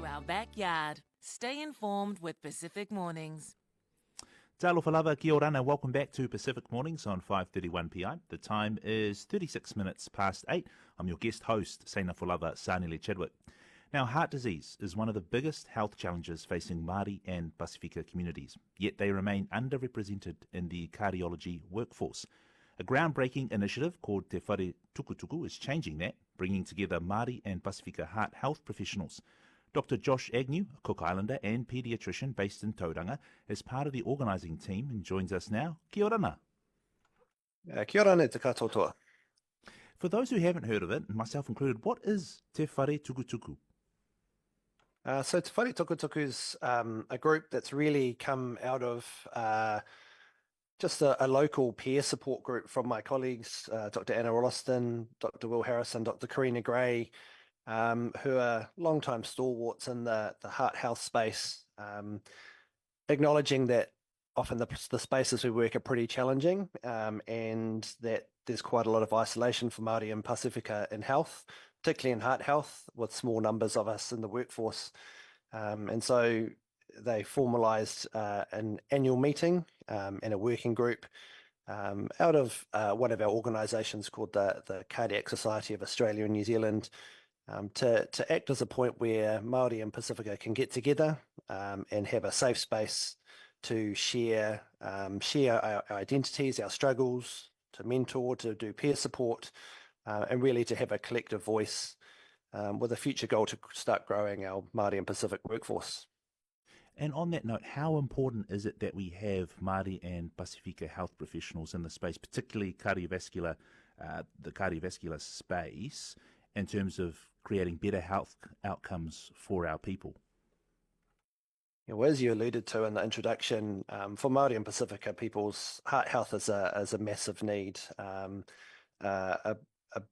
our backyard. Stay informed with Pacific Mornings. Talofa lava, kia ora and welcome back to Pacific Mornings on 5:31 p.m. The time is 36 minutes past 8. I'm your guest host, Seina Folava Sanile Chadwick. Now, heart disease is one of the biggest health challenges facing Māori and Pasifika communities, yet they remain underrepresented in the cardiology workforce. A groundbreaking initiative called Te Whare Tukutuku is changing that, bringing together Māori and Pasifika heart health professionals. Dr. Josh Agnew, a Cook Islander and pediatrician based in Tauranga, is part of the organising team and joins us now. Kia ora na. Kia ora ne te katoa. For those who haven't heard of it, myself included, what is Te Whare Tukutuku? So Te Whare Tukutuku is a group that's really come out of just a local peer support group from my colleagues, Dr. Anna Rolliston, Dr. Will Harrison, Dr. Karina Gray, who are long-time stalwarts in the heart health space, acknowledging that often the spaces we work are pretty challenging, and that there's quite a lot of isolation for Māori and Pasifika in health, particularly in heart health, with small numbers of us in the workforce. And so they formalised an annual meeting and a working group out of one of our organisations called the Cardiac Society of Australia and New Zealand, to act as a point where Māori and Pasifika can get together and have a safe space to share our identities, our struggles, to mentor, to do peer support, and really to have a collective voice with a future goal to start growing our Māori and Pacific workforce. And on that note, how important is it that we have Māori and Pasifika health professionals in the space, particularly cardiovascular, the cardiovascular space, in terms of creating better health outcomes for our people? Well, as you alluded to in the introduction, for Māori and Pasifika people's heart health is a massive need, a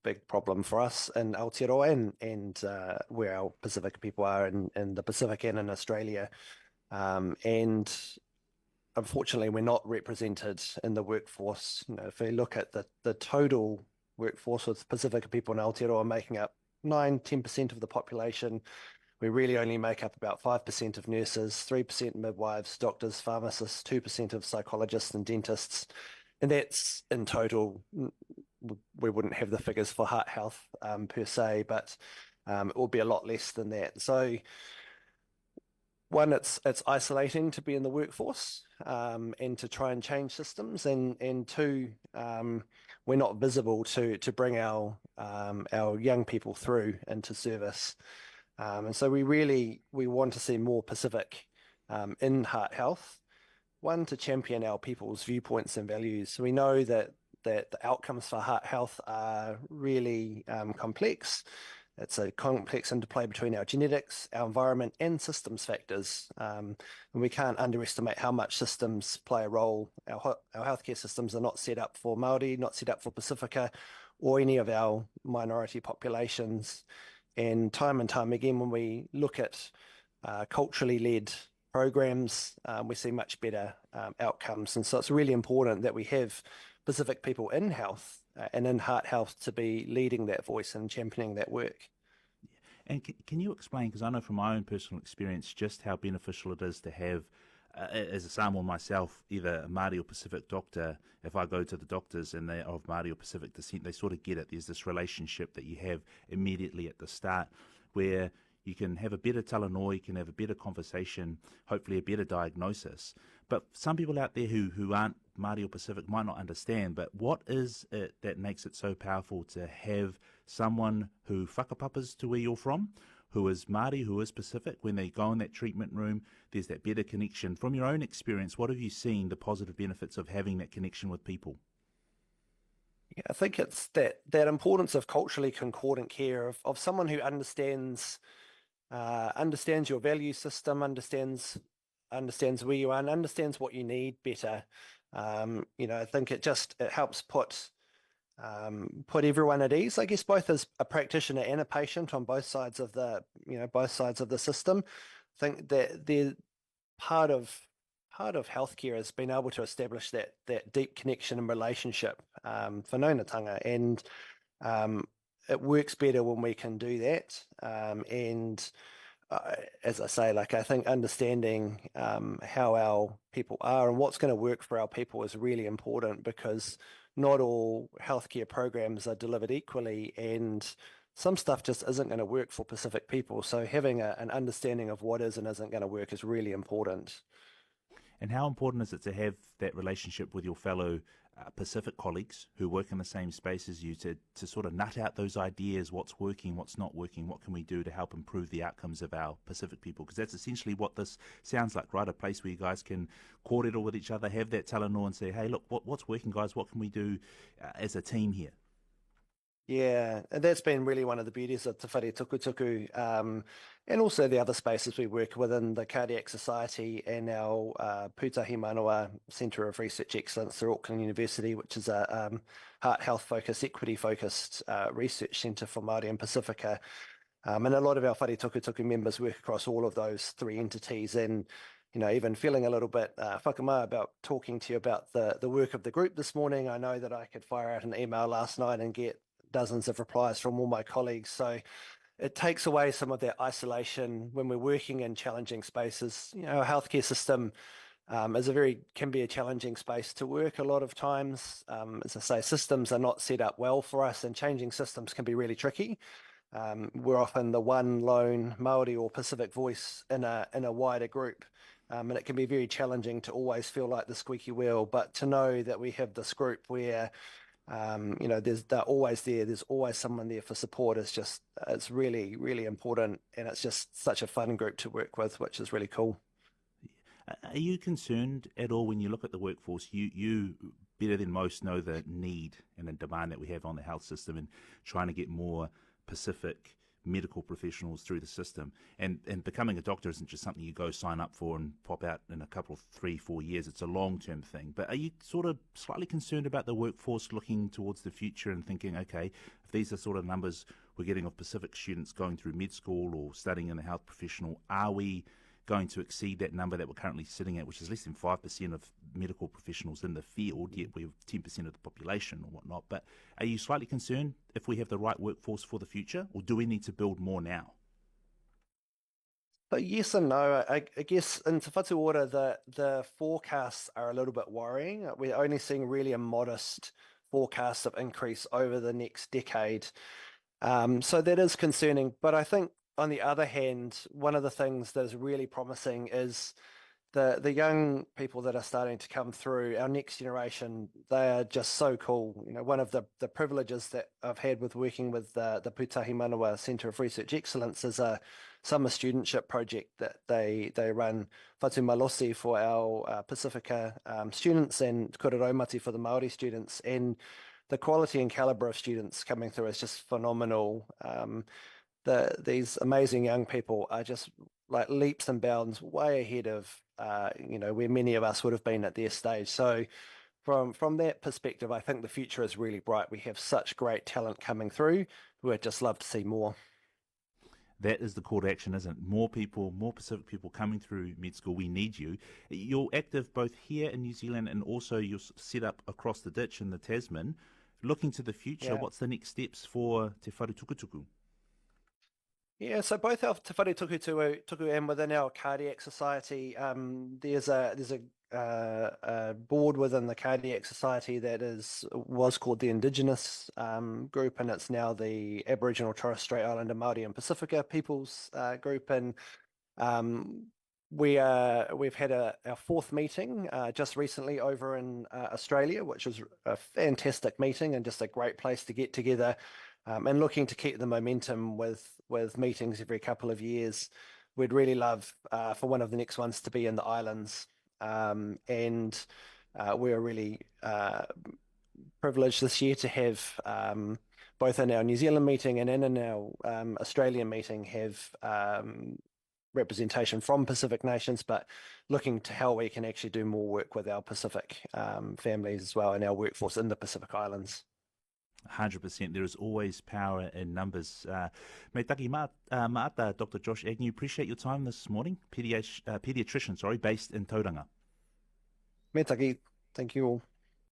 big problem for us in Aotearoa and where our Pasifika people are in the Pacific and in Australia. And unfortunately, we're not represented in the workforce. If we look at the total workforce with Pasifika people in Aotearoa making up 9-10% of the population, we really only make up about 5% of nurses, 3% midwives, doctors, pharmacists, 2% of psychologists and dentists. And that's in total. We wouldn't have the figures for heart health per se, but it will be a lot less than that. So one, it's isolating to be in the workforce and to try and change systems, and two, we're not visible to bring our young people through into service. And so we want to see more Pacific in heart health. One, to champion our people's viewpoints and values. We know that the outcomes for heart health are really complex. It's a complex interplay between our genetics, our environment, and systems factors. And we can't underestimate how much systems play a role. Our healthcare systems are not set up for Māori, not set up for Pasifika, or any of our minority populations. And time again, when we look at culturally led programs, we see much better outcomes. And so it's really important that we have Pacific people in health and in heart health to be leading that voice and championing that work. And can you explain, because I know from my own personal experience, just how beneficial it is to have, as a Samoan myself, either a Māori or Pacific doctor. If I go to the doctors and they're of Māori or Pacific descent, they sort of get it. There's this relationship that you have immediately at the start where you can have a better talanoa, you can have a better conversation, hopefully a better diagnosis. But some people out there who aren't Māori or Pacific might not understand, but what is it that makes it so powerful to have someone who whakapapas to where you're from, who is Māori, who is Pacific, when they go in that treatment room, there's that better connection. From your own experience, what have you seen the positive benefits of having that connection with people? Yeah, I think it's that importance of culturally concordant care, of someone who understands your value system, understands where you are, and understands what you need better. I think it helps put everyone at ease, I guess, both as a practitioner and a patient on both sides of the system. I think that they're part of healthcare has been able to establish that deep connection and relationship for whānautanga, and it works better when we can do that. And as I say, like I think understanding how our people are and what's going to work for our people is really important because not all healthcare programs are delivered equally, and some stuff just isn't going to work for Pacific people. So having an understanding of what is and isn't going to work is really important. And how important is it to have that relationship with your fellow Pacific colleagues who work in the same space as you to sort of nut out those ideas, what's working, what's not working, what can we do to help improve the outcomes of our Pacific people? Because that's essentially what this sounds like, right? A place where you guys can kōrero with each other, have that talanoa and say, hey, look, what's working, guys? What can we do as a team here? Yeah, and that's been really one of the beauties of Te Whare Tukutuku, and also the other spaces we work within the Cardiac Society and our Pūtahi Manawa Centre of Research Excellence through Auckland University, which is a heart health focused, equity focused research centre for Māori and Pasifika. And a lot of our Whare Tukutuku members work across all of those three entities, and even feeling a little bit whakama about talking to you about the work of the group this morning. I know that I could fire out an email last night and get dozens of replies from all my colleagues. So it takes away some of that isolation when we're working in challenging spaces. Our healthcare system can be a challenging space to work a lot of times. As I say, systems are not set up well for us, and changing systems can be really tricky. We're often the one lone Māori or Pacific voice in a wider group. And it can be very challenging to always feel like the squeaky wheel, but to know that we have this group where they're always there. There's always someone there for support. It's really, really important. And it's just such a fun group to work with, which is really cool. Are you concerned at all when you look at the workforce? You better than most know the need and the demand that we have on the health system and trying to get more Pacific medical professionals through the system. And becoming a doctor isn't just something you go sign up for and pop out in a couple of 3-4 years. It's a long-term thing. But are you sort of slightly concerned about the workforce looking towards the future and thinking, okay, if these are sort of numbers we're getting of Pacific students going through med school or studying in the health professional, are we going to exceed that number that we're currently sitting at, which is less than 5% of medical professionals in the field, yet we have 10% of the population or whatnot. But are you slightly concerned if we have the right workforce for the future, or do we need to build more now? But yes and no. I guess in Te Whatu Ora, the forecasts are a little bit worrying. We're only seeing really a modest forecast of increase over the next decade. So that is concerning. But I think on the other hand, one of the things that is really promising is the young people that are starting to come through, our next generation. They are just so cool. One of the privileges that I've had with working with the Pūtahi Manawa Centre of Research Excellence is a summer studentship project that they run whatu malosi for our Pasifika students and kōrero for the Māori students. And the quality and calibre of students coming through is just phenomenal. These amazing young people are just like leaps and bounds way ahead of where many of us would have been at their stage. So from that perspective, I think the future is really bright. We have such great talent coming through. We'd just love to see more. That is the call to action, isn't it? More people, more Pacific people coming through med school. We need you. You're active both here in New Zealand and also you're set up across the ditch in the Tasman. Looking to the future, What's the next steps for Te Whare Tukutuku? Yeah, so both our Te Whare Tukutuku and within our Cardiac Society, there's a board within the Cardiac Society that was called the Indigenous group, and it's now the Aboriginal Torres Strait Islander Māori and Pasifika Peoples group. And we've had our fourth meeting just recently over in Australia, which was a fantastic meeting and just a great place to get together. And looking to keep the momentum with meetings every couple of years. We'd really love for one of the next ones to be in the islands. And we're really privileged this year to have both in our New Zealand meeting and in our Australian meeting have representation from Pacific nations, but looking to how we can actually do more work with our Pacific families as well and our workforce in the Pacific Islands. 100%. There is always power in numbers. Me taki maata, Dr. Josh Agnew. Appreciate your time this morning. Pediatrician, based in Tauranga. Me taki. Thank you all.